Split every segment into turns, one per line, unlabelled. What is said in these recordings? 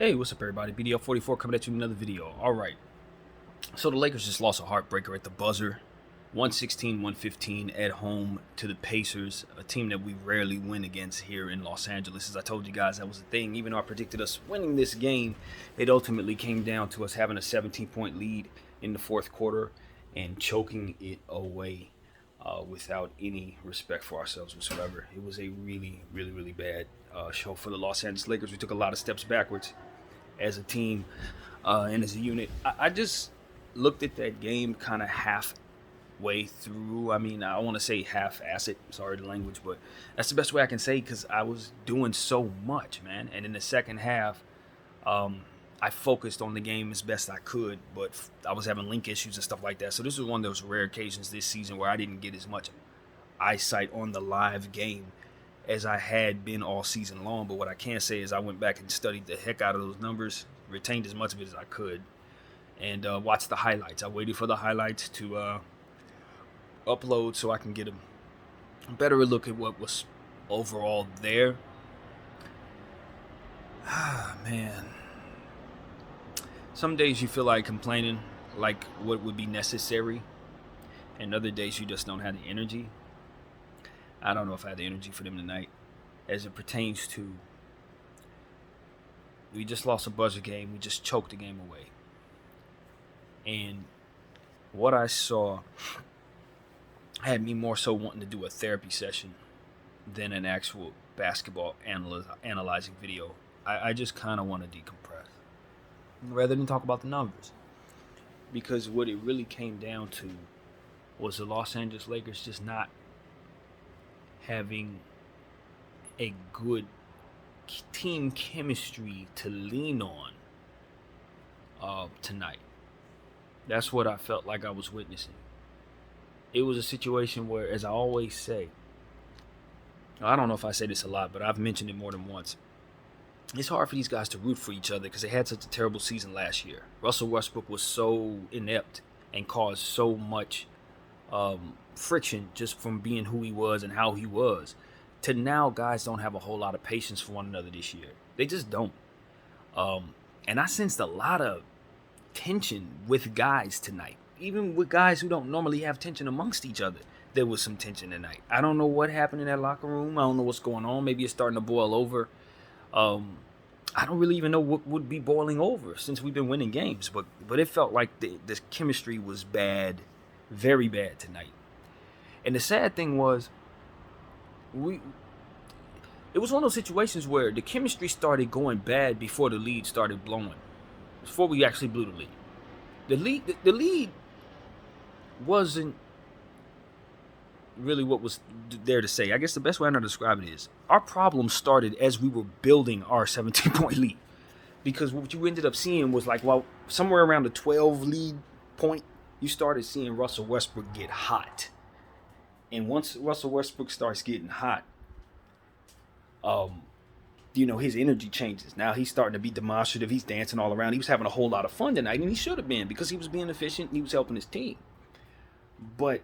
Hey, what's up, everybody? BDL44 coming at you with another video. All right. So the Lakers just lost a heartbreaker at the buzzer. 116-115 at home to the Pacers, a team that we rarely win against here in Los Angeles. As I told you guys, that was the thing. Even though I predicted us winning this game, it ultimately came down to us having a 17-point lead in the fourth quarter and choking it away without any respect for ourselves whatsoever. It was a really, really, really bad show for the Los Angeles Lakers. We took a lot of steps backwards as a team and as a unit. I just looked at that game kind of halfway through. I mean, I want to say half-assed, sorry the language, but that's the best way I can say because I was doing so much, man. And in the second half, I focused on the game as best I could, but I was having link issues and stuff like that. So this was one of those rare occasions this season where I didn't get as much eyesight on the live game as I had been all season long. But what I can say is I went back and studied the heck out of those numbers, retained as much of it as I could, and watched the highlights. I waited for the highlights to upload so I can get a better look at what was overall there. Man. Some days you feel like complaining, like what would be necessary, and other days you just don't have the energy. I don't know if I had the energy for them tonight as it pertains to we just lost a buzzer game. We just choked the game away. And what I saw had me more so wanting to do a therapy session than an actual basketball analyzing video. I just kind of want to decompress rather than talk about the numbers. Because what it really came down to was the Los Angeles Lakers just not having a good team chemistry to lean on tonight. That's what I felt like I was witnessing. It was a situation where, as I always say, I don't know if I say this a lot, but I've mentioned it more than once. It's hard for these guys to root for each other because they had such a terrible season last year. Russell Westbrook was so inept and caused so much friction just from being who he was and how he was. To now, guys don't have a whole lot of patience for one another this year. They just don't. And I sensed a lot of tension with guys tonight. Even with guys who don't normally have tension amongst each other, there was some tension tonight. I don't know what happened in that locker room. I don't know what's going on. Maybe it's starting to boil over. I don't really even know what would be boiling over since we've been winning games. But it felt like the chemistry was bad, very bad tonight. And the sad thing was, it was one of those situations where the chemistry started going bad before the lead started blowing. Before we actually blew the lead. The lead wasn't really what was there to say. I guess the best way I know to describe it is our problem started as we were building our 17-point lead. Because what you ended up seeing was like, well, somewhere around the 12 lead point, you started seeing Russell Westbrook get hot. And once Russell Westbrook starts getting hot, his energy changes. Now he's starting to be demonstrative. He's dancing all around. He was having a whole lot of fun tonight, and he should have been because he was being efficient and he was helping his team. But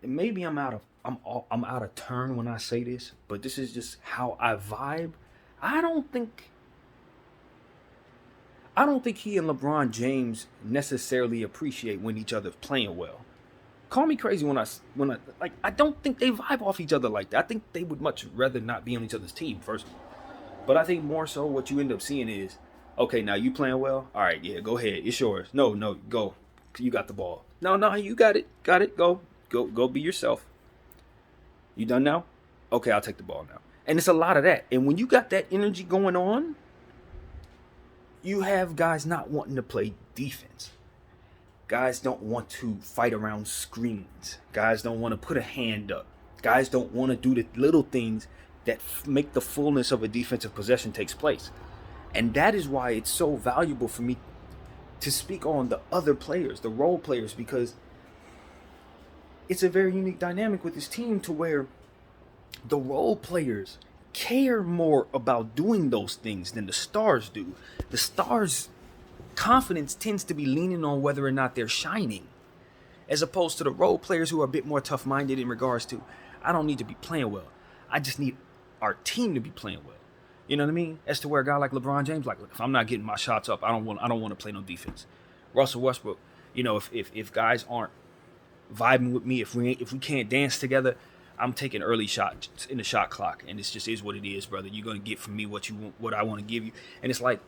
maybe I'm out of turn when I say this, but this is just how I vibe. I don't think he and LeBron James necessarily appreciate when each other's playing well. Call me crazy when I don't think they vibe off each other like that. I think they would much rather not be on each other's team, first of all. But I think more so what you end up seeing is, okay, now you playing well? All right, yeah, go ahead. It's yours. No, go. You got the ball. No, you got it. Got it. Go be yourself. You done now? Okay, I'll take the ball now. And it's a lot of that. And when you got that energy going on, you have guys not wanting to play defense. Guys don't want to fight around screens. Guys don't want to put a hand up. Guys don't want to do the little things that make the fullness of a defensive possession takes place. And that is why it's so valuable for me to speak on the other players, the role players, because it's a very unique dynamic with this team to where the role players care more about doing those things than the stars do. The stars' confidence tends to be leaning on whether or not they're shining, as opposed to the role players who are a bit more tough-minded in regards to, I don't need to be playing well. I just need our team to be playing well. You know what I mean? As to where a guy like LeBron James, like, look, if I'm not getting my shots up, I don't want to play no defense. Russell Westbrook, you know, if guys aren't vibing with me, if we can't dance together, I'm taking early shots in the shot clock, and this just is what it is, brother. You're gonna get from me what I want to give you, and it's like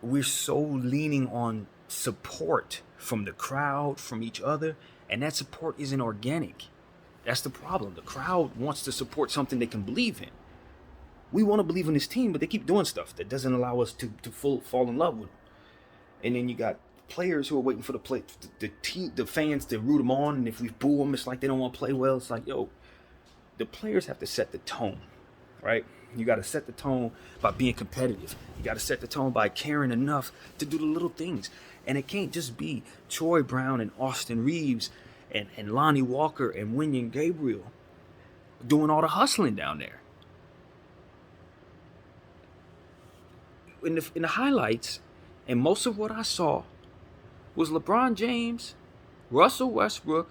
we're so leaning on support from the crowd, from each other, and that support isn't organic. That's the problem. The crowd wants to support something they can believe in. We want to believe in this team, but they keep doing stuff that doesn't allow us to fall in love with them. And then you got players who are waiting for the fans to root them on, and if we boo them, it's like they don't want to play well. It's like, yo, the players have to set the tone, right? You got to set the tone by being competitive. You got to set the tone by caring enough to do the little things. And it can't just be Troy Brown and Austin Reeves and Lonnie Walker and Wenyen Gabriel doing all the hustling down there. In the highlights, and most of what I saw was LeBron James, Russell Westbrook,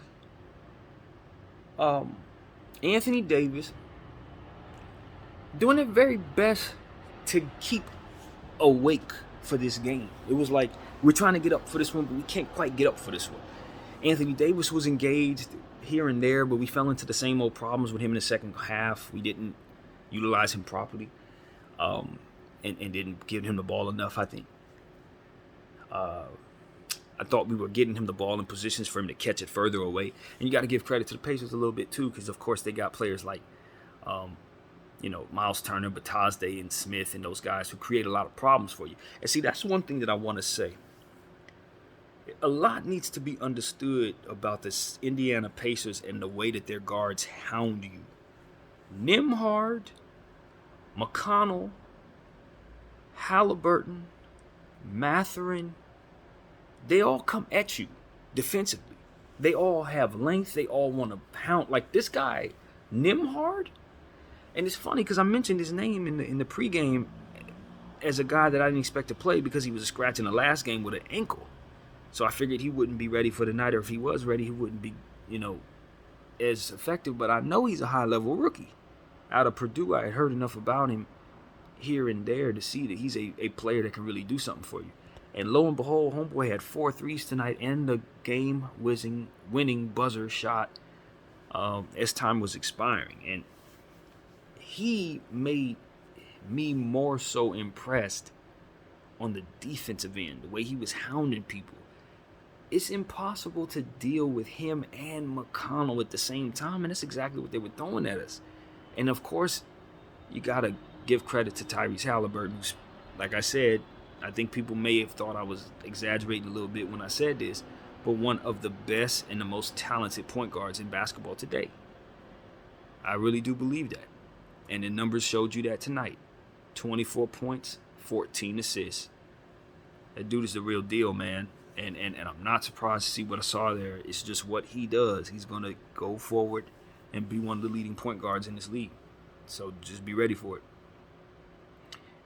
Anthony Davis doing their very best to keep awake for this game. It was like, we're trying to get up for this one, but we can't quite get up for this one. Anthony Davis was engaged here and there, but we fell into the same old problems with him in the second half. We didn't utilize him properly, and didn't give him the ball enough, I think. I thought we were getting him the ball in positions for him to catch it further away. And you got to give credit to the Pacers a little bit, too, because, of course, they got players like, Miles Turner, Batazde, and Smith, and those guys who create a lot of problems for you. And see, that's one thing that I want to say. A lot needs to be understood about this Indiana Pacers and the way that their guards hound you. Nembhard, McConnell, Halliburton, Mathurin, they all come at you defensively. They all have length. They all want to pound. Like this guy, Nembhard. And it's funny because I mentioned his name in the pregame as a guy that I didn't expect to play because he was scratching the last game with an ankle. So I figured he wouldn't be ready for the night, or if he was ready, he wouldn't be, as effective. But I know he's a high-level rookie. Out of Purdue, I had heard enough about him here and there to see that he's a player that can really do something for you. And lo and behold, homeboy had 4 threes tonight and the game-winning buzzer shot as time was expiring. And he made me more so impressed on the defensive end, the way he was hounding people. It's impossible to deal with him and McConnell at the same time, and that's exactly what they were throwing at us. And, of course, you got to give credit to Tyrese Halliburton, who's, like I said, I think people may have thought I was exaggerating a little bit when I said this, but one of the best and the most talented point guards in basketball today. I really do believe that. And the numbers showed you that tonight. 24 points, 14 assists. That dude is the real deal, man. And I'm not surprised to see what I saw there. It's just what he does. He's going to go forward and be one of the leading point guards in this league. So just be ready for it.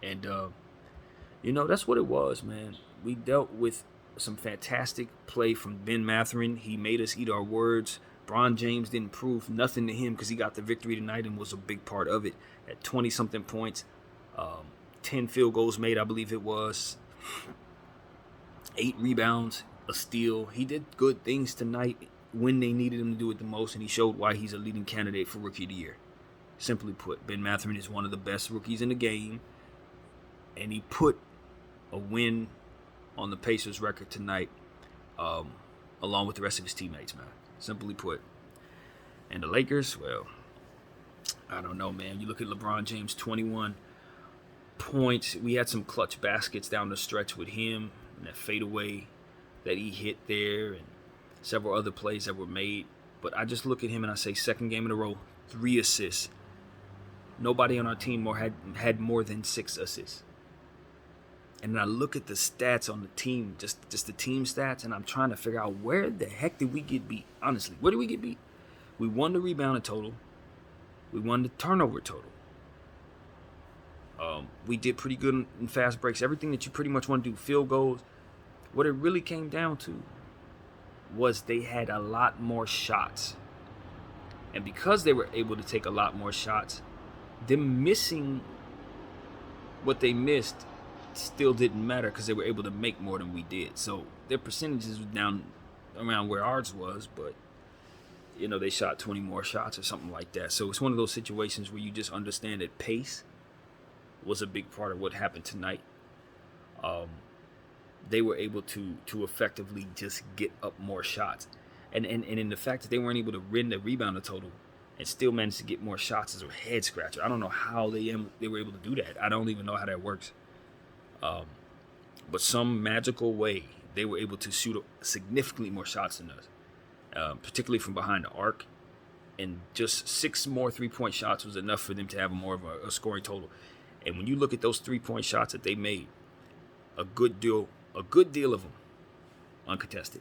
And, that's what it was, man. We dealt with some fantastic play from Ben Mathurin. He made us eat our words. Bron James didn't prove nothing to him because he got the victory tonight and was a big part of it. At 20-something points, 10 field goals made, I believe it was. 8 rebounds, a steal. He did good things tonight when they needed him to do it the most, and he showed why he's a leading candidate for Rookie of the Year. Simply put, Ben Mathurin is one of the best rookies in the game, and he put a win on the Pacers' record tonight, along with the rest of his teammates, man. Simply put. And the Lakers, well, I don't know, man. You look at LeBron James, 21 points. We had some clutch baskets down the stretch with him, and that fadeaway that he hit there, and several other plays that were made. But I just look at him and I say, second game in a row, 3 assists. Nobody on our team had more than 6 assists. And then I look at the stats on the team, just the team stats, and I'm trying to figure out where the heck did we get beat? Honestly, where did we get beat? We won the rebounding total. We won the turnover total. We did pretty good in fast breaks. Everything that you pretty much want to do, field goals. What it really came down to was they had a lot more shots. And because they were able to take a lot more shots, them missing what they missed still didn't matter because they were able to make more than we did. So their percentages were down around where ours was, but they shot 20 more shots or something like that. So it's one of those situations where you just understand that pace was a big part of what happened tonight. They were able to effectively just get up more shots. And in the fact that they weren't able to win the rebounder total and still managed to get more shots is a head scratcher. I don't know how they were able to do that. I don't even know how that works. But some magical way, they were able to shoot significantly more shots than us, particularly from behind the arc. And just 6 more 3-point shots was enough for them to have more of a scoring total. And when you look at those 3-point shots that they made, a good deal of them uncontested.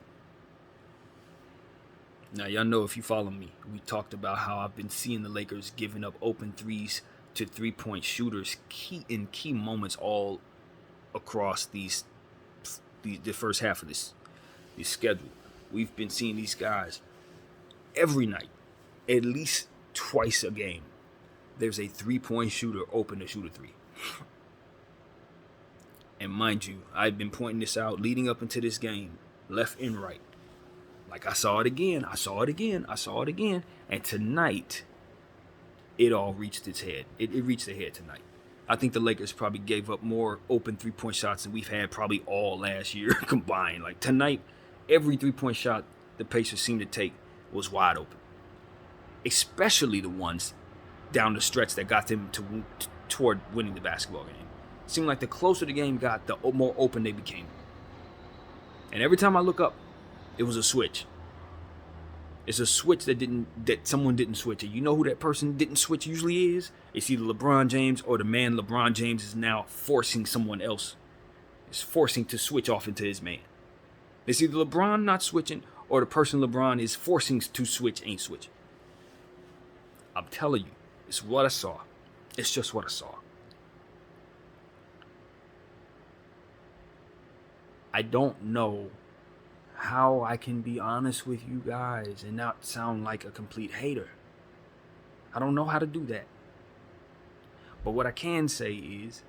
Now, y'all know, if you follow me, we talked about how I've been seeing the Lakers giving up open threes to 3-point shooters in key moments all across the first half of this schedule. We've been seeing these guys every night, at least twice a game. There's a 3-point shooter open to shoot a 3. And mind you, I've been pointing this out leading up into this game, left and right. Like, I saw it again. And tonight, it all reached its head. It reached the head tonight. I think the Lakers probably gave up more open 3-point shots than we've had probably all last year combined. Like, tonight, every 3-point shot the Pacers seemed to take was wide open. Especially the ones down the stretch that got them toward winning the basketball game. It seemed like the closer the game got, the more open they became. And every time I look up, it was a switch. It's a switch that someone didn't switch. And you know who that person didn't switch usually is? It's either LeBron James or the man LeBron James is now forcing someone else. It's forcing to switch off into his man. It's either LeBron not switching or the person LeBron is forcing to switch ain't switching. I'm telling you, it's what I saw. It's just what I saw. I don't know how I can be honest with you guys and not sound like a complete hater. I don't know how to do that. But what I can say is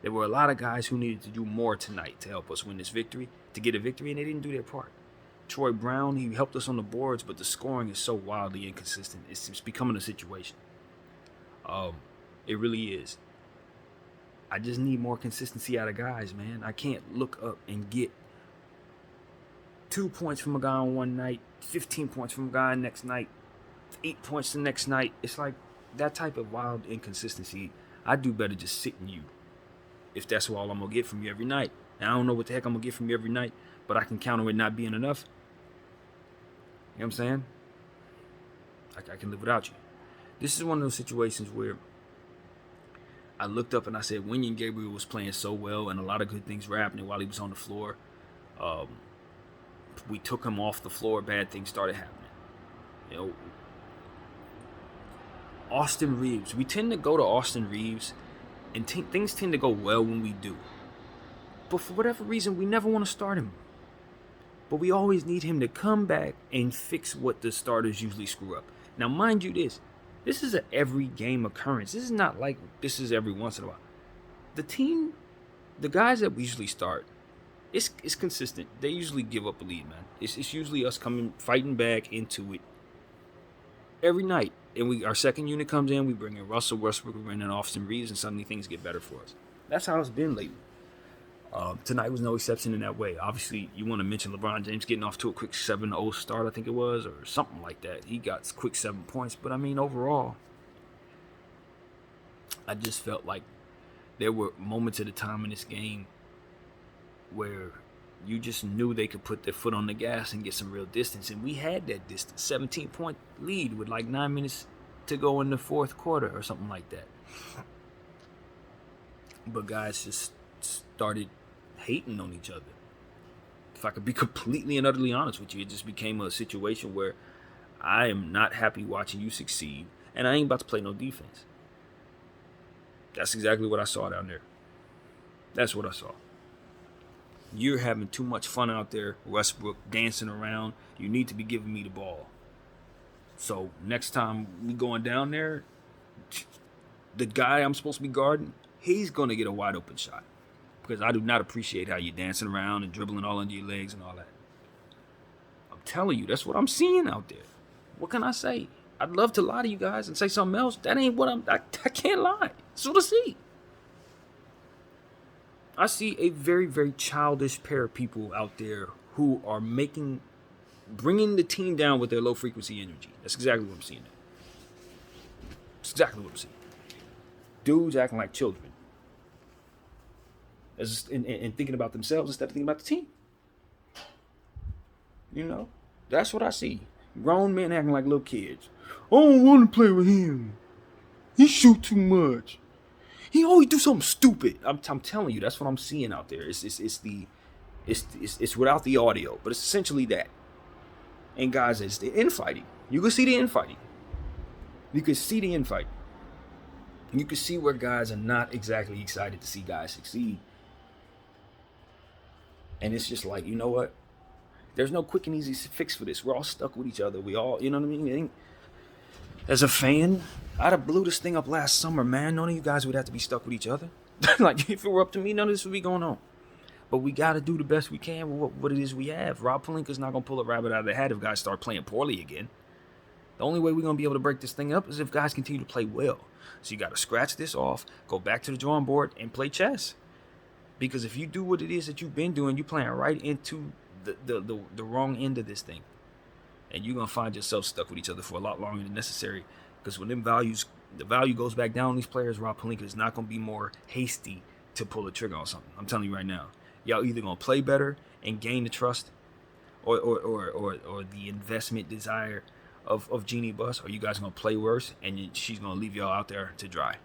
there were a lot of guys who needed to do more tonight to help us win this victory, to get a victory, and they didn't do their part. Troy Brown, he helped us on the boards, but the scoring is so wildly inconsistent. It's becoming a situation. It really is. I just need more consistency out of guys, man. I can't look up and get 2 points from a guy on one night, 15 points from a guy next night, 8 points the next night. It's like that type of wild inconsistency. I do better just sitting you if that's all I'm going to get from you every night. And I don't know what the heck I'm going to get from you every night, but I can count on it not being enough. You know what I'm saying? I can live without you. This is one of those situations where I looked up and I said Wenyen Gabriel was playing so well and a lot of good things were happening while he was on the floor. We took him off the floor, bad things started happening. Austin Reeves. We tend to go to Austin Reeves and things tend to go well when we do. But for whatever reason, we never want to start him. But we always need him to come back and fix what the starters usually screw up. Now, mind you this is an every game occurrence. This is not like this is every once in a while. The guys that we usually start, it's consistent. They usually give up a lead, man. It's usually us fighting back into it every night. And our second unit comes in, we bring in Russell Westbrook, we bring in Austin Reeves, and suddenly things get better for us. That's how it's been lately. Tonight was no exception in that way. Obviously, you want to mention LeBron James getting off to a quick 7-0 start, I think it was, or something like that. He got quick 7 points. But, I mean, overall, I just felt like there were moments at a time in this game where you just knew they could put their foot on the gas and get some real distance. And we had that distance, 17-point lead with like 9 minutes to go in the fourth quarter or something like that. But guys just started hating on each other. If I could be completely and utterly honest with you, it just became a situation where I am not happy watching you succeed, and I ain't about to play no defense. That's exactly what I saw down there. That's what I saw. You're having too much fun out there, Westbrook, dancing around. You need to be giving me the ball. So next time we going down there, the guy I'm supposed to be guarding, he's going to get a wide open shot. Because I do not appreciate how you're dancing around and dribbling all under your legs and all that. I'm telling you, that's what I'm seeing out there. What can I say? I'd love to lie to you guys and say something else. That ain't what I can't lie. That's what I see. I see a very, very childish pair of people out there who are bringing the team down with their low frequency energy. That's exactly what I'm seeing. That's exactly what I'm seeing. Dudes acting like children. And thinking about themselves instead of thinking about the team. You know, that's what I see. Grown men acting like little kids. I don't want to play with him. He shoot too much. He always do something stupid. I'm telling you, that's what I'm seeing out there. It's without the audio, but it's essentially that. And guys, it's the infighting. You can see the infighting. You can see the infighting. You can see where guys are not exactly excited to see guys succeed. And it's just like, you know what? There's no quick and easy fix for this. We're all stuck with each other. We all, you know what I mean? As a fan, I'd have blew this thing up last summer, man. None of you guys would have to be stuck with each other. Like, if it were up to me, none of this would be going on. But we got to do the best we can with what it is we have. Rob Pelinka's not going to pull a rabbit out of the hat if guys start playing poorly again. The only way we're going to be able to break this thing up is if guys continue to play well. So you got to scratch this off, go back to the drawing board, and play chess. Because if you do what it is that you've been doing, you're playing right into the wrong end of this thing. And you're going to find yourself stuck with each other for a lot longer than necessary. Because when the value goes back down on these players, Rob Pelinka is not going to be more hasty to pull the trigger on something. I'm telling you right now. Y'all either going to play better and gain the trust or the investment desire of Jeannie Buss, or you guys going to play worse and she's going to leave y'all out there to dry.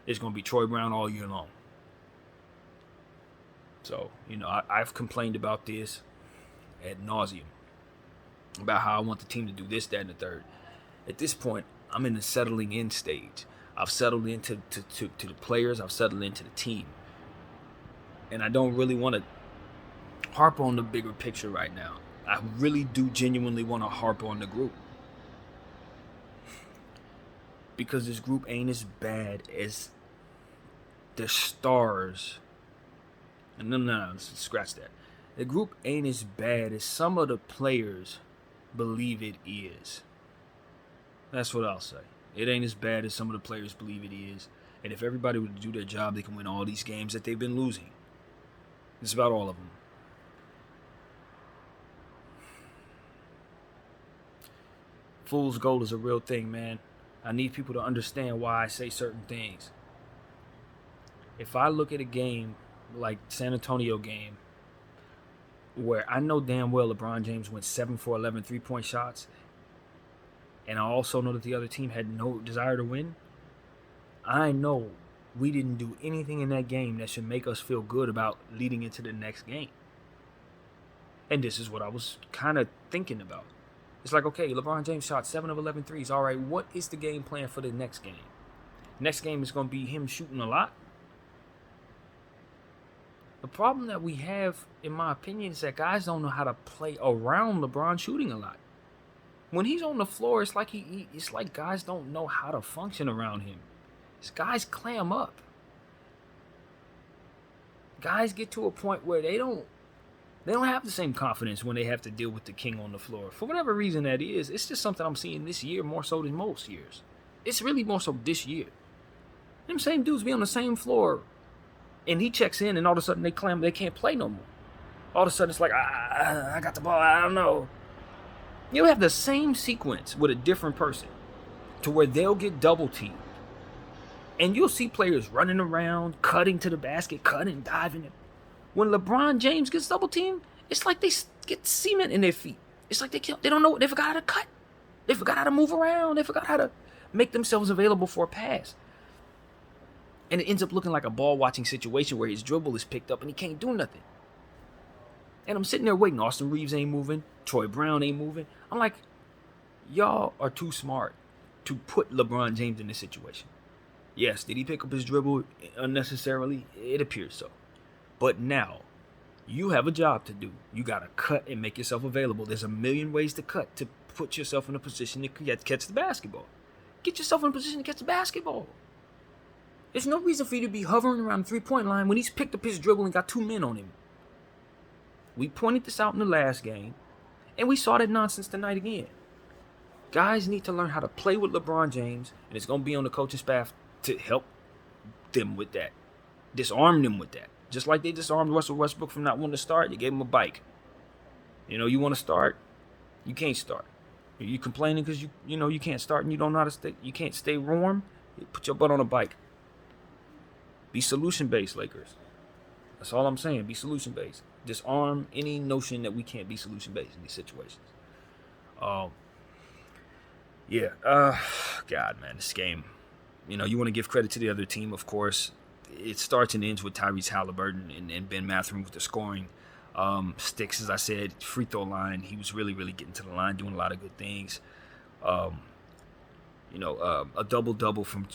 It's going to be Troy Brown all year long. So, you know, I've complained about this ad nauseum, about how I want the team to do this, that, and the third. At this point, I'm in the settling in stage. I've settled into to the players. I've settled into the team. And I don't really want to harp on the bigger picture right now. I really do genuinely want to harp on the group. Because this group ain't as bad as the stars. No, scratch that. The group ain't as bad as some of the players believe it is. That's what I'll say. It ain't as bad as some of the players believe it is. And if everybody would do their job, they can win all these games that they've been losing. It's about all of them. Fool's gold is a real thing, man. I need people to understand why I say certain things. If I look at a game like San Antonio game, where I know damn well LeBron James went 7 for 11 3-point shots, and I also know that the other team had no desire to win, I know we didn't do anything in that game that should make us feel good about leading into the next game. And this is what I was kind of thinking about. It's like, okay, LeBron James shot 7 of 11 threes. All right, what is the game plan for the next game? Next game is going to be him shooting a lot. The problem that we have, in my opinion, is that guys don't know how to play around LeBron shooting a lot. When he's on the floor, it's like it's like guys don't know how to function around him. These guys clam up. Guys get to a point where they don't have the same confidence when they have to deal with the king on the floor. For whatever reason that is, it's just something I'm seeing this year more so than most years. It's really more so this year. Them same dudes be on the same floor, and he checks in, and all of a sudden they claim they can't play no more. All of a sudden it's like, I got the ball, I don't know. You'll have the same sequence with a different person to where they'll get double teamed. And you'll see players running around, cutting to the basket, cutting, diving. When LeBron James gets double teamed, it's like they get cement in their feet. It's like they don't know, they forgot how to cut. They forgot how to move around. They forgot how to make themselves available for a pass. And it ends up looking like a ball watching situation where his dribble is picked up and he can't do nothing. And I'm sitting there waiting. Austin Reeves ain't moving. Troy Brown ain't moving. I'm like, y'all are too smart to put LeBron James in this situation. Yes, did he pick up his dribble unnecessarily? It appears so. But now, you have a job to do. You got to cut and make yourself available. There's a million ways to cut to put yourself in a position to catch the basketball. Get yourself in a position to catch the basketball. There's no reason for you to be hovering around the three-point line when he's picked up his dribble and got 2 men on him. We pointed this out in the last game, and we saw that nonsense tonight again. Guys need to learn how to play with LeBron James, and it's going to be on the coaching staff to help them with that. Disarm them with that. Just like they disarmed Russell Westbrook from not wanting to start, they gave him a bike. You want to start, you can't start. You complaining because you can't start and you don't know how to stay, you can't stay warm, put your butt on a bike. Be solution-based, Lakers. That's all I'm saying. Be solution-based. Disarm any notion that we can't be solution-based in these situations. God, man, this game. You want to give credit to the other team, of course. It starts and ends with Tyrese Halliburton and Ben Mathurin with the scoring. Sticks, as I said, free throw line. He was really, really getting to the line, doing a lot of good things. A double-double from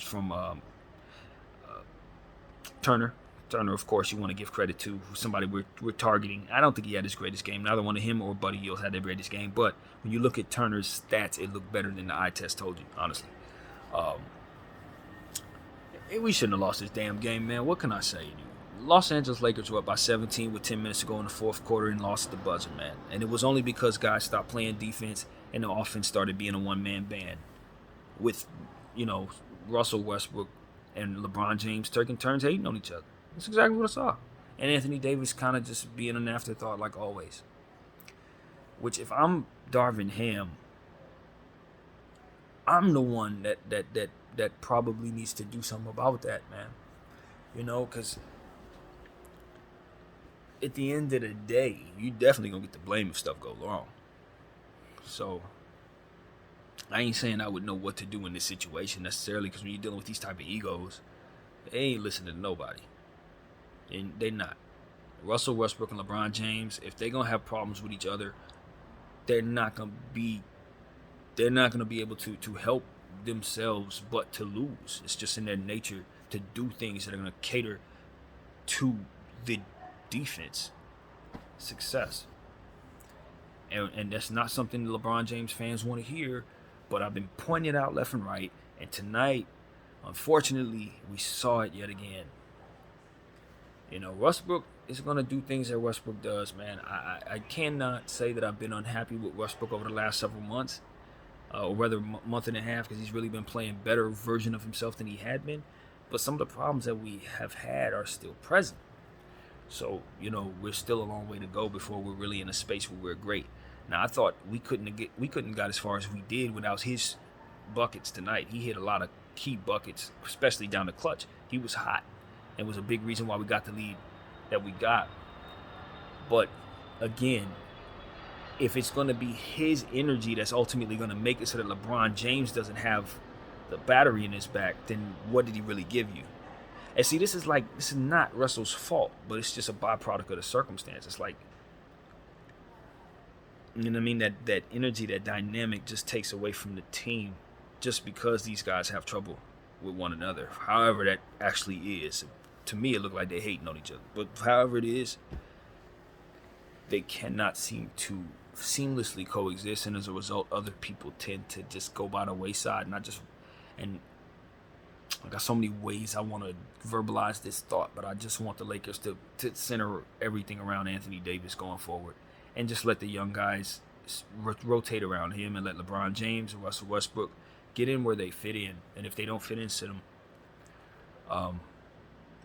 Turner. Turner, of course, you want to give credit to somebody we're targeting. I don't think he had his greatest game. Neither one of him or Buddy Hield had their greatest game. But when you look at Turner's stats, it looked better than the eye test told you, honestly. We shouldn't have lost this damn game, man. What can I say? Los Angeles Lakers were up by 17 with 10 minutes to go in the fourth quarter and lost the buzzer, man. And it was only because guys stopped playing defense and the offense started being a one-man band with, Russell Westbrook and LeBron James taking turns hating on each other. That's exactly what I saw. And Anthony Davis kind of just being an afterthought like always. Which, if I'm Darvin Ham, I'm the one that probably needs to do something about that, man. Because at the end of the day, you definitely going to get the blame if stuff goes wrong. So, I ain't saying I would know what to do in this situation necessarily, because when you're dealing with these type of egos, they ain't listening to nobody. And they're not. Russell Westbrook and LeBron James, if they're going to have problems with each other, they're not going to be able to help themselves but to lose. It's just in their nature to do things that are going to cater to the defense success. And that's not something the LeBron James fans want to hear, but I've been pointing it out left and right. And tonight, unfortunately, we saw it yet again. Westbrook is going to do things that Westbrook does, man. I cannot say that I've been unhappy with Westbrook over the last several months, or rather month and a half, because he's really been playing better version of himself than he had been. But some of the problems that we have had are still present. So, we're still a long way to go before we're really in a space where we're great. Now, I thought we couldn't got as far as we did without his buckets tonight. He hit a lot of key buckets, especially down the clutch. He was hot. It was a big reason why we got the lead that we got. But again, if it's going to be his energy that's ultimately going to make it so that LeBron James doesn't have the battery in his back, then what did he really give you? And see, this is not Russell's fault, but it's just a byproduct of the circumstance. It's like, that energy, that dynamic just takes away from the team just because these guys have trouble with one another. However that actually is. To me, it looked like they're hating on each other. But however it is, they cannot seem to seamlessly coexist. And as a result, other people tend to just go by the wayside. And I got so many ways I want to verbalize this thought, but I just want the Lakers to center everything around Anthony Davis going forward. And just let the young guys rotate around him and let LeBron James and Russell Westbrook get in where they fit in. And if they don't fit in, sit them.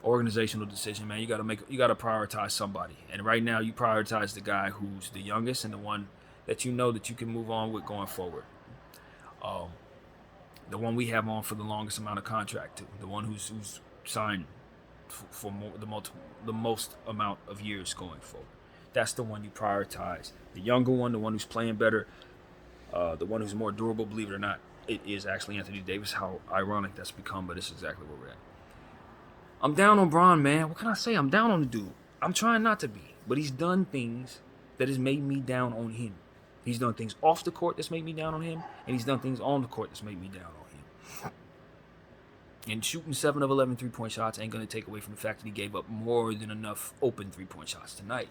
Organizational decision, man. You got to prioritize somebody. And right now, you prioritize the guy who's the youngest and the one that that you can move on with going forward. The one we have on for the longest amount of contract, too. The one who's signed for the most amount of years going forward. That's the one you prioritize. The younger one, the one who's playing better, the one who's more durable, believe it or not, it is actually Anthony Davis. How ironic that's become, but it's exactly where we're at. I'm down on Bron, man. What can I say? I'm down on the dude. I'm trying not to be, but he's done things that has made me down on him. He's done things off the court that's made me down on him, and he's done things on the court that's made me down on him. And shooting 7 of 11 3-point shots ain't going to take away from the fact that he gave up more than enough open 3-point shots tonight.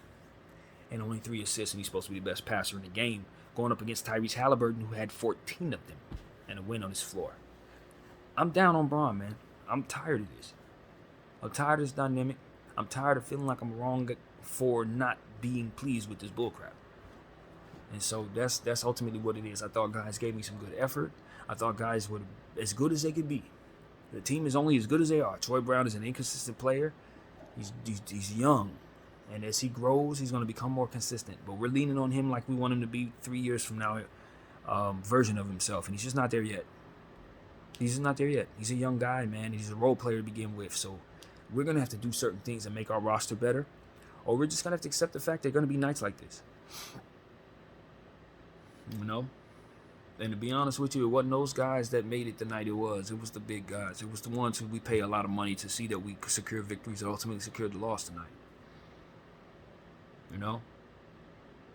And only 3 assists, and he's supposed to be the best passer in the game, going up against Tyrese Halliburton, who had 14 of them, and a win on his floor. I'm down on Bron, man. I'm tired of this. I'm tired of this dynamic. I'm tired of feeling like I'm wrong for not being pleased with this bullcrap. And so that's ultimately what it is. I thought guys gave me some good effort. I thought guys were as good as they could be. The team is only as good as they are. Troy Brown is an inconsistent player. He's young. And as he grows, he's going to become more consistent. But we're leaning on him like we want him to be 3 years from now, version of himself. And he's just not there yet. He's just not there yet. He's a young guy, man. He's a role player to begin with. So we're going to have to do certain things and make our roster better. Or we're just going to have to accept the fact there are going to be nights like this. You know? And to be honest with you, it wasn't those guys that made it the night it was. It was the big guys. It was the ones who we pay a lot of money to see that we secure victories and ultimately secured the loss tonight. You know?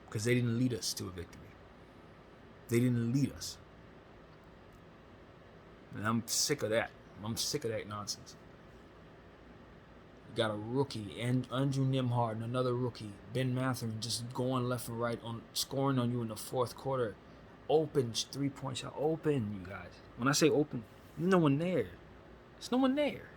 Because they didn't lead us to a victory. They didn't lead us. And I'm sick of that. I'm sick of that nonsense. You got a rookie, and Andrew Nembhard, another rookie, Ben Mathurin, just going left and right on scoring on you in the fourth quarter. Open 3-point shot. Open, you guys. When I say open, there's no one there. There's no one there.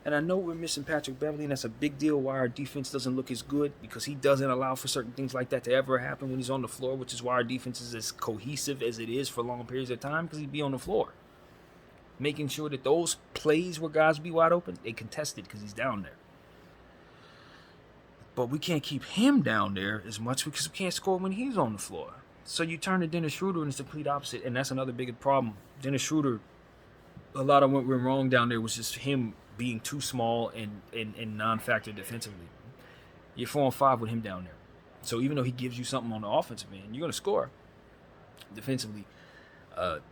And I know we're missing Patrick Beverley, and that's a big deal why our defense doesn't look as good, because he doesn't allow for certain things like that to ever happen when he's on the floor, which is why our defense is as cohesive as it is for long periods of time, because he'd be on the floor. Making sure that those plays where guys be wide open, they contested because he's down there. But we can't keep him down there as much because we can't score when he's on the floor. So you turn to Dennis Schroeder and it's the complete opposite, and that's another big problem. Dennis Schroeder, a lot of what went wrong down there was just him being too small and non-factor defensively. You're 4-on-5 with him down there. So even though he gives you something on the offensive end, you're going to score. Defensively,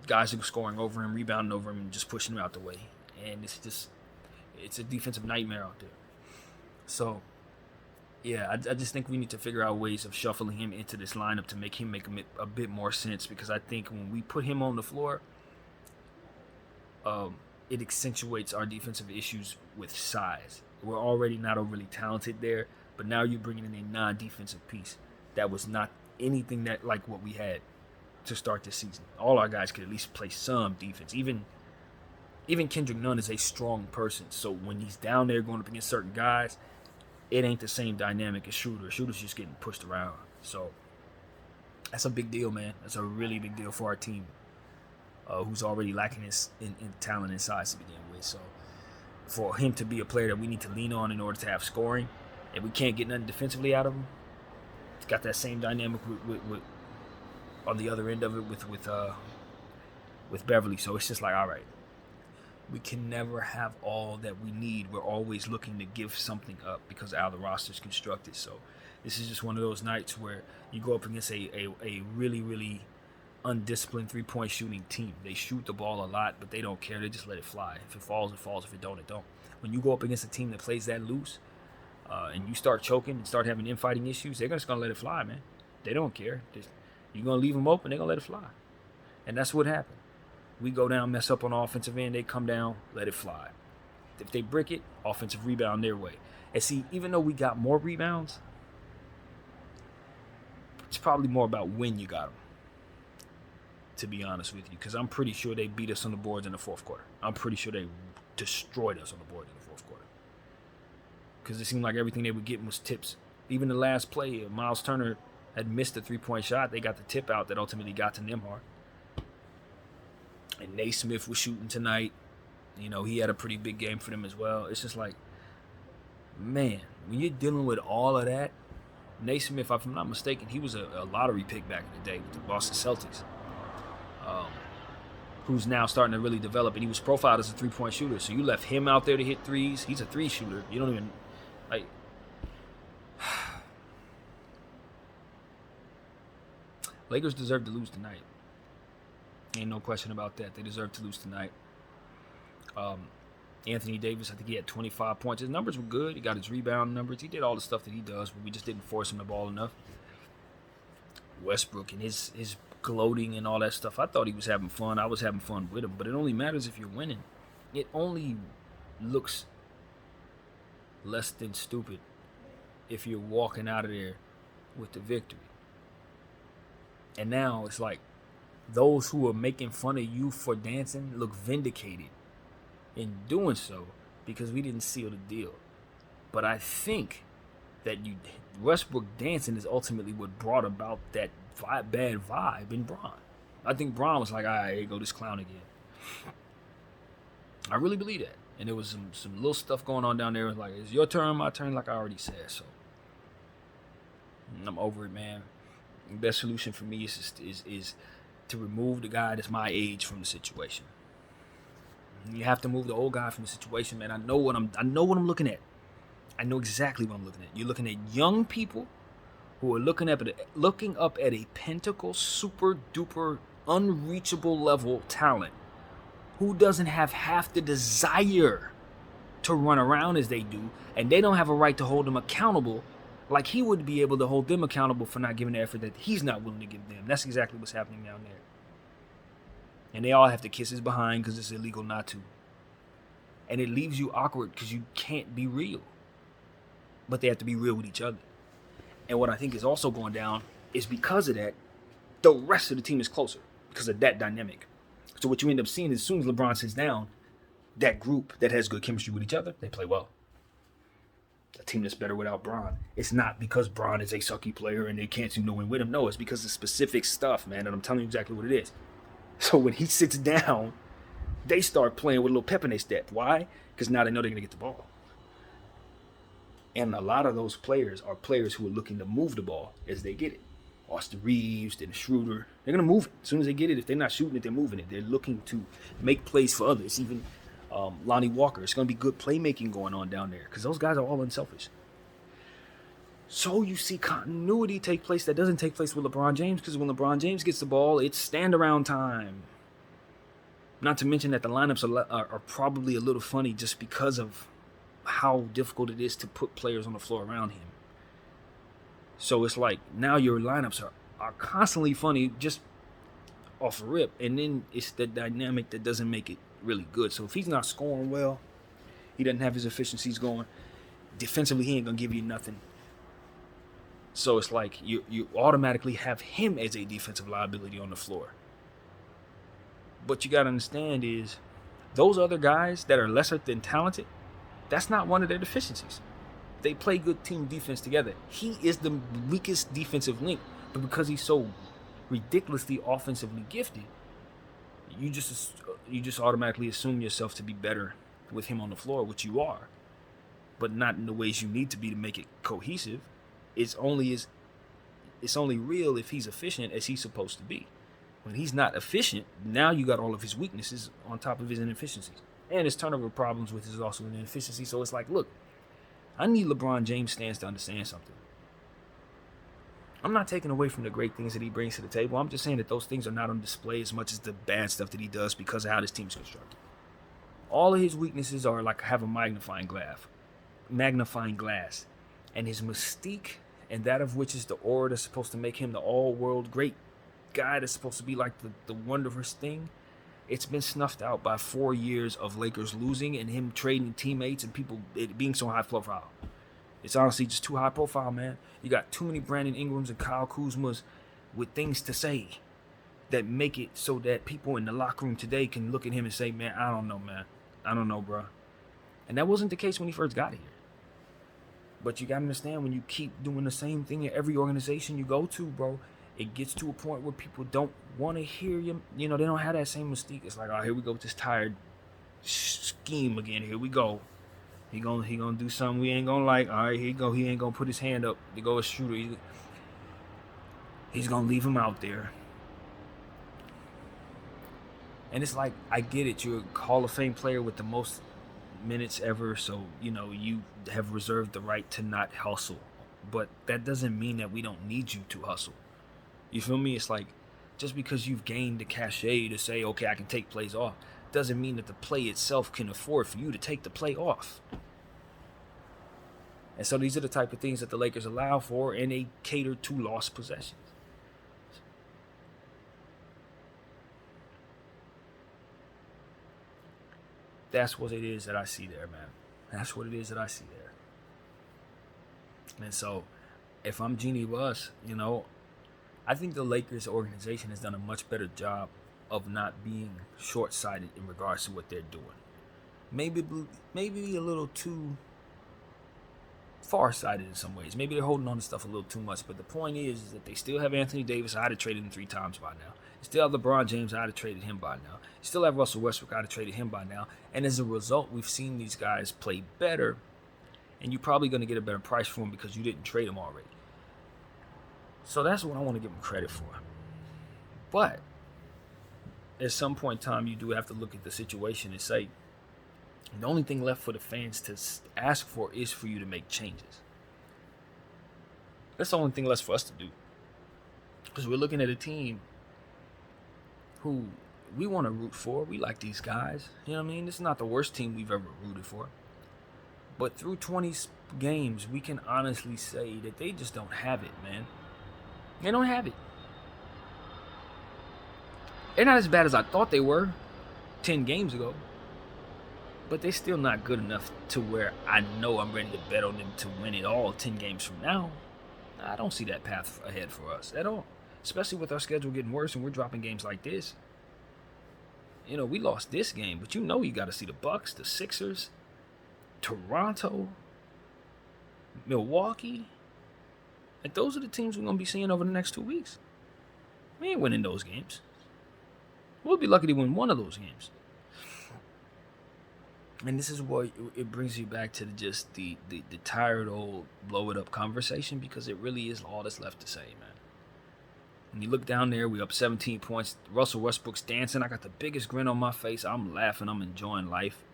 guys are scoring over him, rebounding over him, and just pushing him out the way. And it's a defensive nightmare out there. So, yeah, I just think we need to figure out ways of shuffling him into this lineup to make him make a bit more sense, because I think when we put him on the floor, it accentuates our defensive issues with size. We're already not overly talented there, but now you're bringing in a non-defensive piece that was not anything that like what we had to start this season. All our guys could at least play some defense. Even Kendrick Nunn is a strong person, so when he's down there going up against certain guys, it ain't the same dynamic as Schroeder. Schroeder's just getting pushed around. So that's a big deal, man. That's a really big deal for our team, who's already lacking in talent and size to begin with. So for him to be a player that we need to lean on in order to have scoring, and we can't get nothing defensively out of him, it's got that same dynamic with on the other end of it with Beverley. So it's just like, all right, we can never have all that we need. We're always looking to give something up because of how the roster's constructed. So this is just one of those nights where you go up against a really, really undisciplined three-point shooting team. They shoot the ball a lot, but they don't care. They just let it fly. If it falls, it falls. If it don't, it don't. When you go up against a team that plays that loose, and you start choking and start having infighting issues, they're just going to let it fly, man. They don't care. You're going to leave them open, they're going to let it fly. And that's what happened. We go down, mess up on the offensive end, they come down, let it fly. If they brick it, offensive rebound their way. And see, even though we got more rebounds, it's probably more about when you got them, to be honest with you, because I'm pretty sure they beat us on the boards in the fourth quarter. I'm pretty sure they destroyed us on the boards in the fourth quarter, because it seemed like everything they were getting was tips. Even the last play, Miles Turner had missed a three-point shot. They got the tip out that ultimately got to Nembhard. And Naismith was shooting tonight. You know, he had a pretty big game for them as well. It's just like, man, when you're dealing with all of that, Naismith, if I'm not mistaken, he was a lottery pick back in the day with the Boston Celtics, who's now starting to really develop. And he was profiled as a three-point shooter. So you left him out there to hit threes. He's a three shooter. You don't even, like, Lakers deserve to lose tonight. Ain't no question about that. They deserve to lose tonight. Anthony Davis, I think he had 25 points. His numbers were good. He got his rebound numbers. He did all the stuff that he does, but we just didn't force him the ball enough. Westbrook and his gloating and all that stuff, I thought he was having fun. I was having fun with him, but it only matters if you're winning. It only looks less than stupid if you're walking out of there with the victory. And now it's like, those who are making fun of you for dancing look vindicated in doing so, because we didn't seal the deal. But I think that Westbrook dancing is ultimately what brought about that bad vibe in Bron. I think Bron was like, all right, here go this clown again. I really believe that. And there was some little stuff going on down there. Like, it's your turn, my turn, like I already said. So I'm over it, man. The best solution for me is to remove the guy that's my age from the situation. You have to move the old guy from the situation, man. I know what I'm looking at. I know exactly what I'm looking at. You're looking at young people who are looking up at a pinnacle, super duper, unreachable level talent, who doesn't have half the desire to run around as they do, and they don't have a right to hold them accountable like he would be able to hold them accountable for not giving the effort that he's not willing to give them. That's exactly what's happening down there. And they all have to kiss his behind because it's illegal not to. And it leaves you awkward because you can't be real. But they have to be real with each other. And what I think is also going down is because of that, the rest of the team is closer because of that dynamic. So what you end up seeing is as soon as LeBron sits down, that group that has good chemistry with each other, they play well. A team that's better without Bron. It's not because Bron is a sucky player and they can't seem to win with him. No, it's because of specific stuff, man. And I'm telling you exactly what it is. So when he sits down, they start playing with a little pep in their step. Why? Because now they know they're going to get the ball. And a lot of those players are players who are looking to move the ball as they get it. Austin Reeves, Dennis Schroeder, they're going to move it. As soon as they get it, if they're not shooting it, they're moving it. They're looking to make plays for others. Even Lonnie Walker. It's going to be good playmaking going on down there because those guys are all unselfish. So you see continuity take place that doesn't take place with LeBron James, because when LeBron James gets the ball, it's stand-around time. Not to mention that the lineups are probably a little funny just because of how difficult it is to put players on the floor around him. So it's like now your lineups are constantly funny just off a rip, and then it's the dynamic that doesn't make it really good. So if he's not scoring well, he doesn't have his efficiencies going, defensively he ain't going to give you nothing. So it's like you automatically have him as a defensive liability on the floor. But you got to understand is those other guys that are lesser than talented, that's not one of their deficiencies. They play good team defense together. He is the weakest defensive link, but because he's so ridiculously offensively gifted, you just automatically assume yourself to be better with him on the floor, which you are, but not in the ways you need to be to make it cohesive. It's only real if he's efficient as he's supposed to be. When he's not efficient, now you got all of his weaknesses on top of his inefficiencies. And his turnover problems, which is also an inefficiency. So it's like, look, I need LeBron James stands to understand something. I'm not taking away from the great things that he brings to the table. I'm just saying that those things are not on display as much as the bad stuff that he does because of how this team's constructed. All of his weaknesses are like have a magnifying glass. And his mystique, and that of which is the aura that's supposed to make him the all-world great guy that's supposed to be like the wondrous thing, it's been snuffed out by 4 years of Lakers losing and him trading teammates and people it being so high profile. It's honestly just too high profile, man. You got too many Brandon Ingrams and Kyle Kuzmas with things to say that make it so that people in the locker room today can look at him and say, man, I don't know, man. I don't know, bro. And that wasn't the case when he first got here. But you got to understand, when you keep doing the same thing in every organization you go to, bro, it gets to a point where people don't want to hear you. You know, they don't have that same mystique. It's like, oh, here we go with this tired scheme again. Here we go. He gonna do something we ain't gonna like. All right, here you go. He ain't gonna put his hand up to go a shooter. He's gonna leave him out there. And it's like, I get it. You're a Hall of Fame player with the most minutes ever, so you know you have reserved the right to not hustle. But that doesn't mean that we don't need you to hustle. You feel me? It's like, just because you've gained the cachet to say, okay, I can take plays off, doesn't mean that the play itself can afford for you to take the play off. And so these are the type of things that the Lakers allow for, and they cater to lost possessions. That's what it is that I see there, man. That's what it is that I see there. And so, if I'm Jeannie Buss, you know, I think the Lakers organization has done a much better job of not being short-sighted in regards to what they're doing. maybe a little too far-sighted in some ways. Maybe they're holding on to stuff a little too much. But the point is that they still have Anthony Davis. I'd have traded him 3 times by now. They still have LeBron James. I'd have traded him by now. They still have Russell Westbrook. I'd have traded him by now. And as a result, we've seen these guys play better. And you're probably going to get a better price for them because you didn't trade them already. So that's what I want to give them credit for. But at some point in time, you do have to look at the situation and say, the only thing left for the fans to ask for is for you to make changes. That's the only thing left for us to do. Because we're looking at a team who we want to root for. We like these guys. You know what I mean? This is not the worst team we've ever rooted for. But through 20 games, we can honestly say that they just don't have it, man. They don't have it. They're not as bad as I thought they were 10 games ago. But they're still not good enough to where I know I'm ready to bet on them to win it all 10 games from now. I don't see that path ahead for us at all. Especially with our schedule getting worse and we're dropping games like this. You know, we lost this game, but you know you got to see the Bucks, the Sixers, Toronto, Milwaukee. And those are the teams we're going to be seeing over the next 2 weeks. We ain't winning those games. We'll be lucky to win one of those games. And this is what it brings you back to the tired old blow it up conversation, because it really is all that's left to say, man. When you look down there, we up 17 points. Russell Westbrook's dancing. I got the biggest grin on my face. I'm laughing. I'm enjoying life.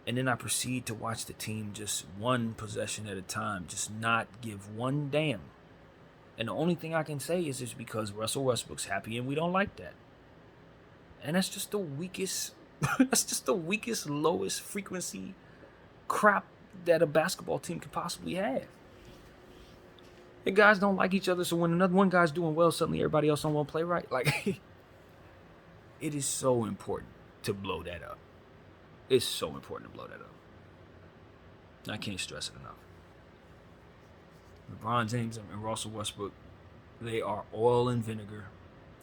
And then I proceed to watch the team just one possession at a time, just not give one damn. And the only thing I can say is it's because Russell Westbrook's happy and we don't like that. And that's just the weakest... That's just the weakest, lowest frequency crap that a basketball team could possibly have. The guys don't like each other, so when another one guy's doing well, suddenly everybody else don't want to play right. Like, it is so important to blow that up. It's so important to blow that up. I can't stress it enough. LeBron James and Russell Westbrook, they are oil and vinegar,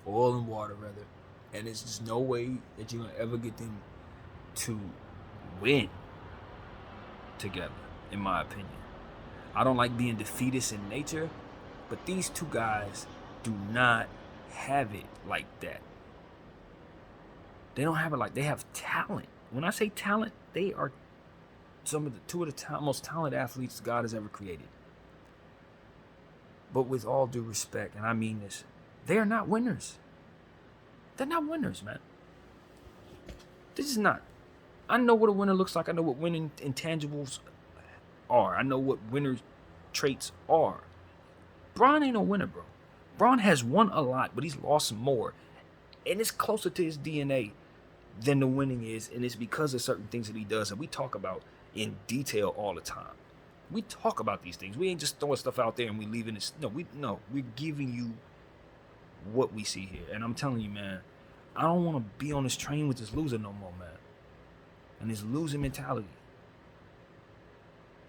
oil and water rather. And there's just no way that you're going to ever get them to win together, in my opinion. I don't like being defeatist in nature, but these two guys do not have it like that. They don't have it like, they have talent. When I say talent, they are two of the most talented athletes God has ever created. But with all due respect, and I mean this, they are not winners. They're not winners, man. This is not. I know what a winner looks like. I know what winning intangibles are. I know what winner traits are. Bron ain't no winner, bro. Bron has won a lot, but he's lost more. And it's closer to his DNA than the winning is. And it's because of certain things that he does that we talk about in detail all the time. We talk about these things. We ain't just throwing stuff out there and we leaving it. No, we're giving you what we see here. And I'm telling you, man, I don't want to be on this train with this loser no more, man. And this losing mentality.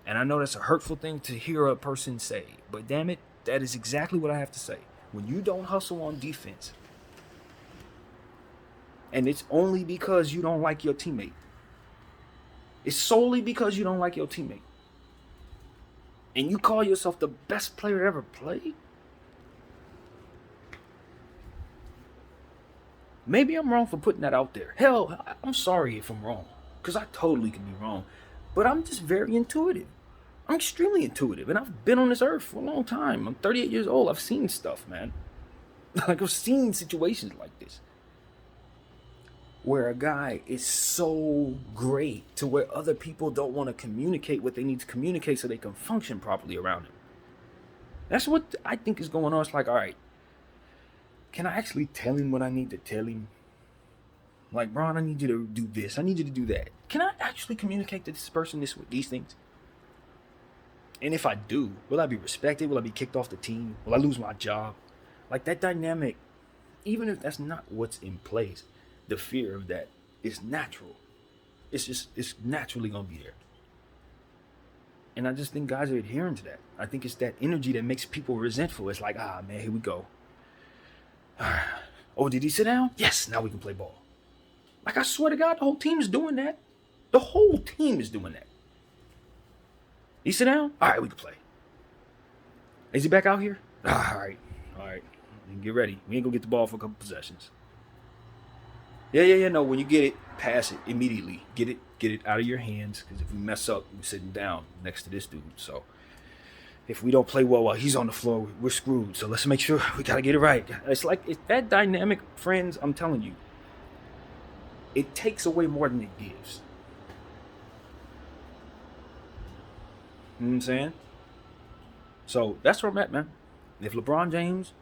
And I know that's a hurtful thing to hear a person say, but damn it, that is exactly what I have to say. When you don't hustle on defense, and it's only because you don't like your teammate. It's solely because you don't like your teammate. And you call yourself the best player ever played? Maybe I'm wrong for putting that out there. Hell, I'm sorry if I'm wrong, because I totally could be wrong. But I'm just very intuitive. I'm extremely intuitive, and I've been on this earth for a long time. I'm 38 years old. I've seen stuff, man. Like, I've seen situations like this, where a guy is so great to where other people don't want to communicate what they need to communicate so they can function properly around him. That's what I think is going on. It's like, all right, can I actually tell him what I need to tell him? Like, Bron, I need you to do this. I need you to do that. Can I actually communicate to this person these things? And if I do, will I be respected? Will I be kicked off the team? Will I lose my job? Like, that dynamic, even if that's not what's in place, the fear of that is natural. It's naturally going to be there. And I just think guys are adhering to that. I think it's that energy that makes people resentful. It's like, man, here we go. Oh, did he sit down? Yes, now we can play ball. Like, I swear to God, the whole team is doing that. The whole team is doing that. You sit down? All right, we can play. Is he back out here? All right. Get ready. We ain't gonna get the ball for a couple possessions. Yeah. No, when you get it, pass it immediately. Get it out of your hands. Because if we mess up, we're sitting down next to this dude. So if we don't play well while he's on the floor, we're screwed. So let's make sure we gotta get it right. It's that dynamic, friends. I'm telling you, it takes away more than it gives. You know what I'm saying? So that's where I'm at, man. If LeBron James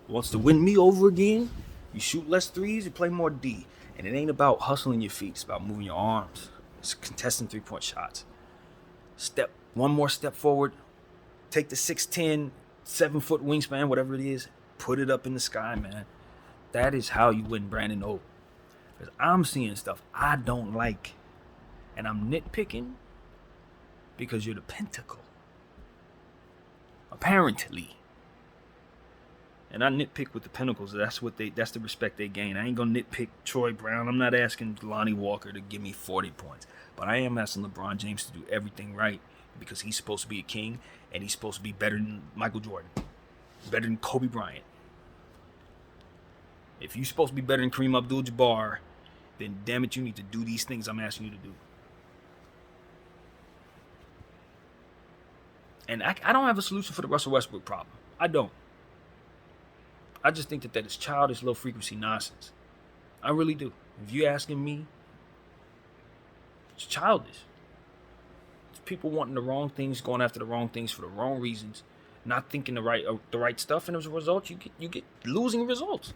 wants to win me over again, you shoot less threes, you play more D. And it ain't about hustling your feet. It's about moving your arms. It's contesting 3-point shots. One more step forward. Take the 6'10", 7-foot wingspan, whatever it is. Put it up in the sky, man. That is how you win Brandon O. Because I'm seeing stuff I don't like. And I'm nitpicking because you're the Pentacle. Apparently. And I nitpick with the Pinnacles. That's the respect they gain. I ain't gonna nitpick Troy Brown. I'm not asking Lonnie Walker to give me 40 points. But I am asking LeBron James to do everything right because he's supposed to be a king and he's supposed to be better than Michael Jordan. Better than Kobe Bryant. If you're supposed to be better than Kareem Abdul-Jabbar, then damn it, you need to do these things I'm asking you to do. And I don't have a solution for the Russell Westbrook problem. I don't. I just think that is childish, low-frequency nonsense. I really do. If you're asking me, it's childish. It's people wanting the wrong things, going after the wrong things for the wrong reasons, not thinking the right stuff, and as a result, you get losing results.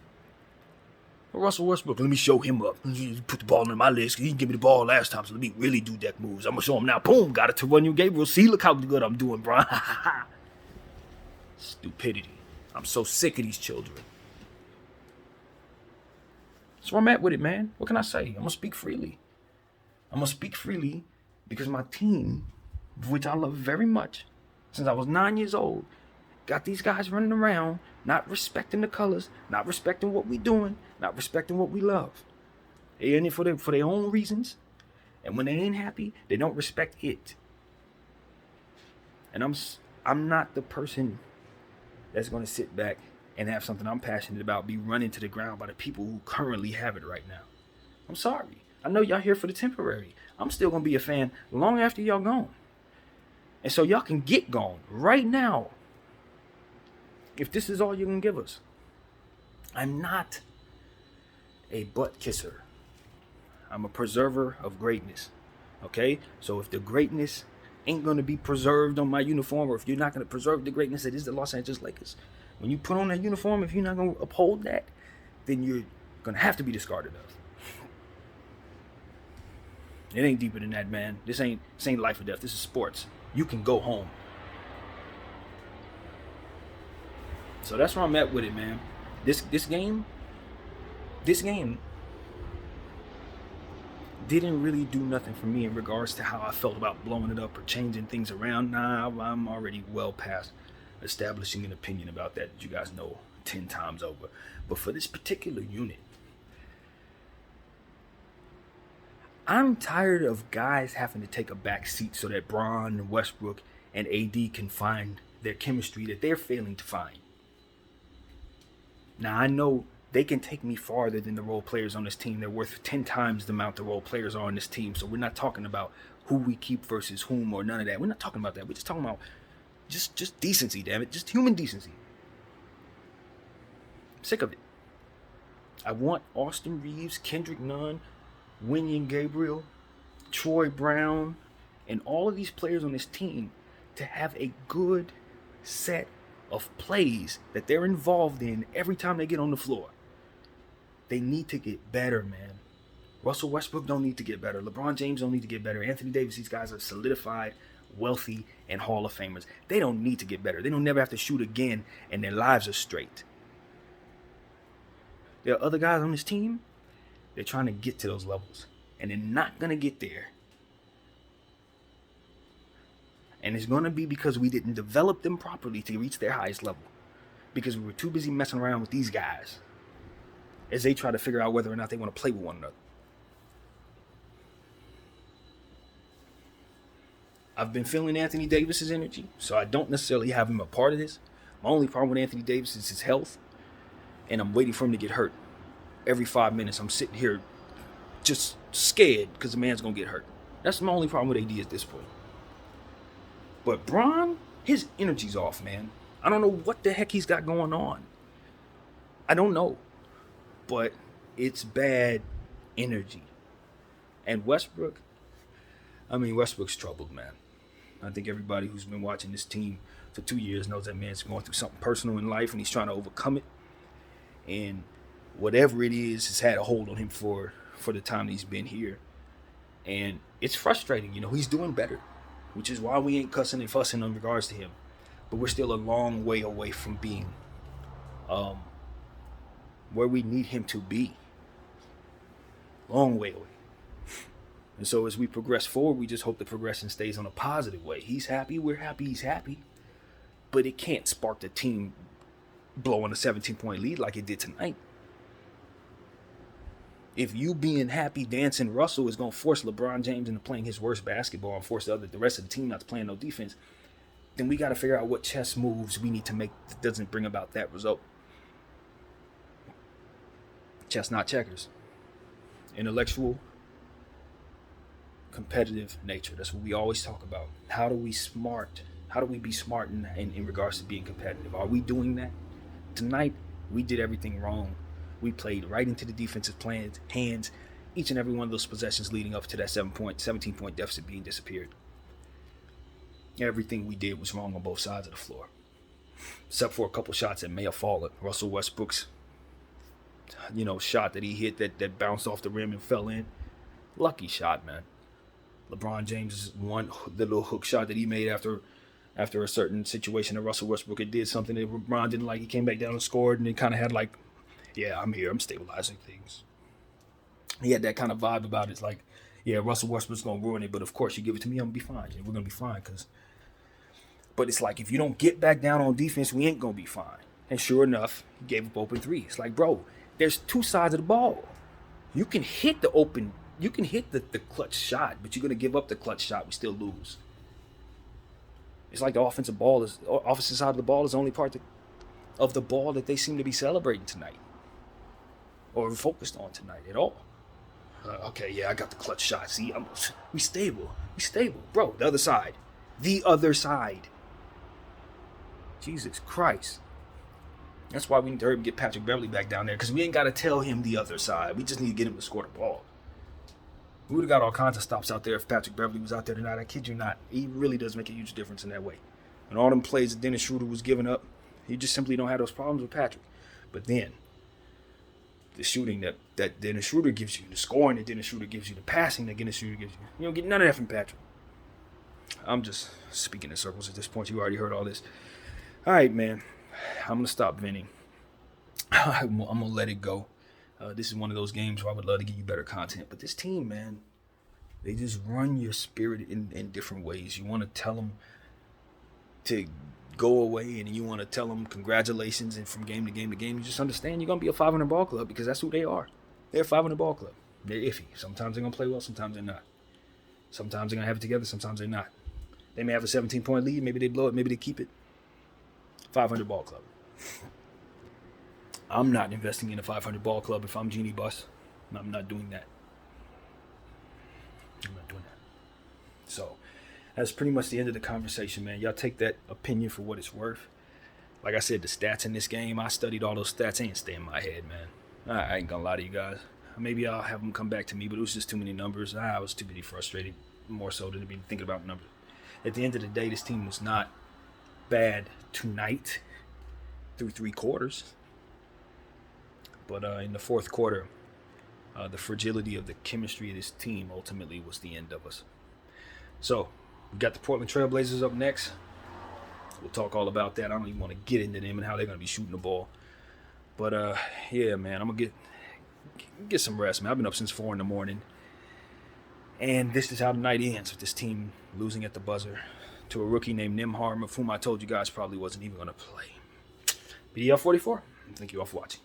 Russell Westbrook, let me show him up. Put the ball in my legs. He didn't give me the ball last time, so let me really do deck moves. I'm going to show him now. Boom, got it to run you, Gabriel. See, look how good I'm doing, bro. Stupidity. I'm so sick of these children. That's where I'm at with it, man. What can I say? I'm going to speak freely. I'm going to speak freely because my team, which I love very much, since I was 9 years old, got these guys running around, not respecting the colors, not respecting what we doing, not respecting what we love. They in it for their own reasons. And when they ain't happy, they don't respect it. And I'm not the person that's going to sit back and have something I'm passionate about be run into the ground by the people who currently have it right now. I'm sorry. I know y'all here for the temporary. I'm still going to be a fan long after y'all gone. And so y'all can get gone right now if this is all you can give us. I'm not a butt kisser. I'm a preserver of greatness. Okay? So if the greatness ain't going to be preserved on my uniform, or if you're not going to preserve the greatness that is the Los Angeles Lakers, when you put on that uniform, if you're not going to uphold that, then you're going to have to be discarded of. It ain't deeper than that, man. This ain't life or death. This is sports. You can go home. So that's where I'm at with it, man. This game didn't really do nothing for me in regards to how I felt about blowing it up or changing things around. Nah, I'm already well past establishing an opinion about that you guys know 10 times over. But for this particular unit, I'm tired of guys having to take a back seat so that Bron, Westbrook, and AD can find their chemistry that they're failing to find. Now, I know they can take me farther than the role players on this team. They're worth 10 times the amount the role players are on this team. So we're not talking about who we keep versus whom or none of that. We're not talking about that. We're just talking about just decency, damn it. Just human decency. I'm sick of it. I want Austin Reeves, Kendrick Nunn, Wenyen Gabriel, Troy Brown, and all of these players on this team to have a good set of plays that they're involved in every time they get on the floor. They need to get better, man. Russell Westbrook don't need to get better. LeBron James don't need to get better. Anthony Davis, these guys are solidified, wealthy, and Hall of Famers. They don't need to get better. They don't never have to shoot again, and their lives are straight. There are other guys on this team, they're trying to get to those levels, and they're not going to get there. And it's going to be because we didn't develop them properly to reach their highest level. Because we were too busy messing around with these guys as they try to figure out whether or not they want to play with one another. I've been feeling Anthony Davis's energy, so I don't necessarily have him a part of this. My only problem with Anthony Davis is his health, and I'm waiting for him to get hurt. Every 5 minutes, I'm sitting here just scared because the man's going to get hurt. That's my only problem with AD at this point. But Bron, his energy's off, man. I don't know what the heck he's got going on. I don't know. But it's bad energy. And Westbrook's troubled, man. I think everybody who's been watching this team for 2 years knows that man's going through something personal in life and he's trying to overcome it. And whatever it is has had a hold on him for the time he's been here. And it's frustrating. He's doing better, which is why we ain't cussing and fussing in regards to him. But we're still a long way away from being where we need him to be. Long way away. And so as we progress forward, we just hope the progression stays on a positive way. He's happy, we're happy, he's happy. But it can't spark the team blowing a 17-point lead like it did tonight. If you being happy dancing Russell is going to force LeBron James into playing his worst basketball and force the rest of the team not to play no defense, then we got to figure out what chess moves we need to make that doesn't bring about that result. Chess, not checkers. Intellectual, competitive nature. That's what we always talk about. How do we be smart in regards to being competitive? Are we doing that? Tonight, we did everything wrong. We played right into the defensive plan's hands each and every one of those possessions leading up to that 17-point deficit being disappeared. Everything we did was wrong on both sides of the floor. Except for a couple shots that may have fallen. Russell Westbrook's shot that he hit that bounced off the rim and fell in. Lucky shot, man. LeBron James' the little hook shot that he made after a certain situation that Russell Westbrook did something that LeBron didn't like. He came back down and scored, and it kind of had like, yeah, I'm here. I'm stabilizing things. He had that kind of vibe about it. It's like, yeah, Russell Westbrook's going to ruin it, but of course you give it to me, I'm going to be fine. Yeah, we're going to be fine. But it's like, if you don't get back down on defense, we ain't going to be fine. And sure enough, he gave up open three. It's like, bro, there's two sides of the ball. You can hit the clutch shot, but you're going to give up the clutch shot, we still lose. It's like the offensive side of the ball is the only part of the ball that they seem to be celebrating tonight. Or focused on tonight at all. Okay, yeah, I got the clutch shot. See, we stable. Bro, the other side. Jesus Christ. That's why we need to hurry and get Patrick Beverley back down there, because we ain't got to tell him the other side. We just need to get him to score the ball. We would have got all kinds of stops out there if Patrick Beverley was out there tonight. I kid you not. He really does make a huge difference in that way. And all them plays that Dennis Schroeder was giving up, you just simply don't have those problems with Patrick. But then, the shooting that Dennis Schroeder gives you, the scoring that Dennis Schroeder gives you, the passing that Dennis Schroeder gives you, you don't get none of that from Patrick. I'm just speaking in circles at this point. You already heard all this. All right, man. I'm going to stop venting. I'm going to let it go. This is one of those games where I would love to give you better content. But this team, man, they just run your spirit in different ways. You want to tell them to go away, and you want to tell them congratulations, and from game to game to game, you just understand you're going to be a 500 ball club, because that's who they are. They're a 500 ball club. They're iffy. Sometimes they're going to play well, sometimes they're not. Sometimes they're going to have it together, sometimes they're not. They may have a 17-point lead, maybe they blow it, maybe they keep it. 500 ball club. I'm not investing in a 500 ball club if I'm Jeanie Buss. I'm not doing that. So, that's pretty much the end of the conversation, man. Y'all take that opinion for what it's worth. Like I said, the stats in this game, I studied all those stats. They ain't stay in my head, man. I ain't gonna lie to you guys. Maybe I'll have them come back to me, but it was just too many numbers. I was too busy frustrated, more so than to be thinking about numbers. At the end of the day, this team was not bad tonight through 3 quarters. But in the fourth quarter, the fragility of the chemistry of this team ultimately was the end of us. So, we got the Portland Trailblazers up next. We'll talk all about that. I don't even want to get into them and how they're going to be shooting the ball. But, yeah, man, I'm going to get some rest, man. I've been up since 4 in the morning. And this is how the night ends, with this team losing at the buzzer to a rookie named Nembhard, of whom I told you guys probably wasn't even going to play. BDL 44, thank you all for watching.